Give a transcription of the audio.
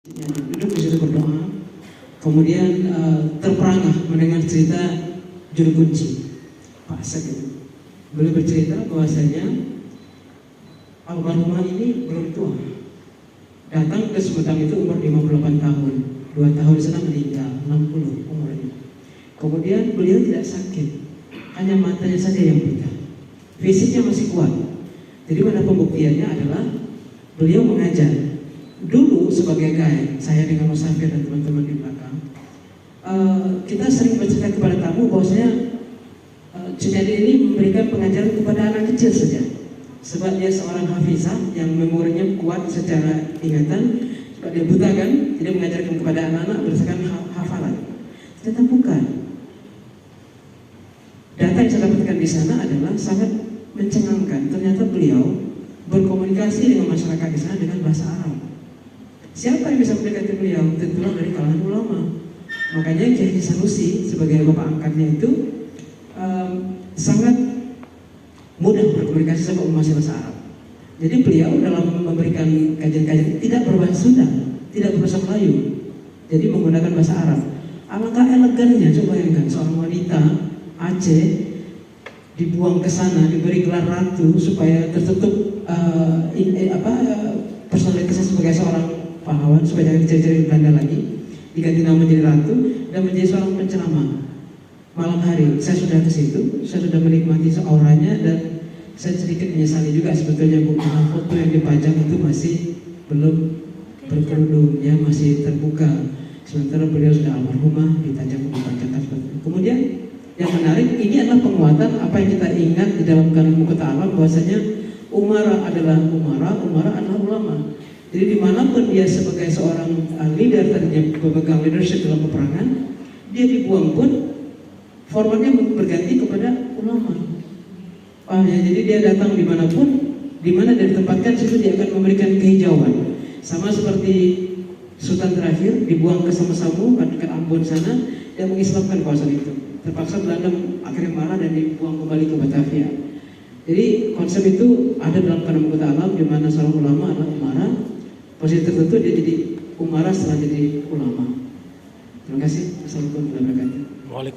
Duduk di situ berdoa, kemudian terperangah mendengar cerita juru kunci Pak Asep. Beliau bercerita bahwasanya almarhumah ini belum tua, datang ke Sumedang itu umur 58 tahun, 2 tahun setelah meninggal, 60 umurnya. Kemudian beliau tidak sakit, hanya matanya saja yang buta, fisiknya masih kuat. Jadi mana pembuktiannya adalah beliau mengajar. Dulu sebagai guide, saya dengan Mas Safir dan teman-teman di belakang, kita sering bercerita kepada tamu bahwasanya Junedi ini memberikan pengajaran kepada anak kecil saja. Sebab dia seorang hafizah yang memorinya kuat secara ingatan, sebab dia buta kan, jadi mengajarkan kepada anak-anak berdasarkan hafalan. Ternyata bukan. Data yang saya dapatkan di sana adalah sangat mencengangkan. Ternyata beliau berkomunikasi dengan masyarakat di sana dengan bahasa Arab. Siapa yang bisa mendekati beliau? Tentulah dari kalangan ulama. Makanya Kiai Sanusi sebagai bapak angkatnya itu sangat mudah berkomunikasi sama umat bahasa Arab. Jadi beliau dalam memberikan kajian-kajian tidak berbahasa Sunda, tidak berbahasa Melayu, jadi menggunakan bahasa Arab. Alangkah elegannya, coba bayangkan seorang wanita Aceh dibuang ke sana, diberi gelar ratu supaya tertutup personalitasnya sebagai seorang pahlawan, supaya jangan dicari-cari Belanda lagi, diganti nama menjadi ratu dan menjadi seorang penceramah. Malam hari saya sudah ke situ, saya sudah menikmati auranya dan saya sedikit menyesali juga sebetulnya Bu, karena foto yang dipajang itu masih belum berkerudung, ya masih terbuka. Sementara beliau sudah almarhumah dipajangkan seperti itu. Kemudian yang menarik ini adalah penguatan apa yang kita ingat di dalam Kanun Muqatta Alam, bahwasanya umara adalah umara adalah ulama. Jadi dimanapun dia sebagai seorang leader tadinya pemegang leadership dalam peperangan, dia dibuang pun formatnya berganti kepada ulama. Ya, jadi dia datang dimanapun, dimana dia ditempatkan situ dia akan memberikan kehijauan. Sama seperti Sultan terakhir dibuang ke Sama-Samu ke Ambon sana, dia mengislamkan kawasan itu. Terpaksa Belanda akhirnya marah dan dibuang kembali ke Batavia. Jadi konsep itu ada dalam Kanun Muqatta Alam, di mana seorang ulama adalah umara. Posisi tertentu dia jadi umara setelah jadi ulama. Terima kasih. Assalamualaikum warahmatullahi wabarakatuh.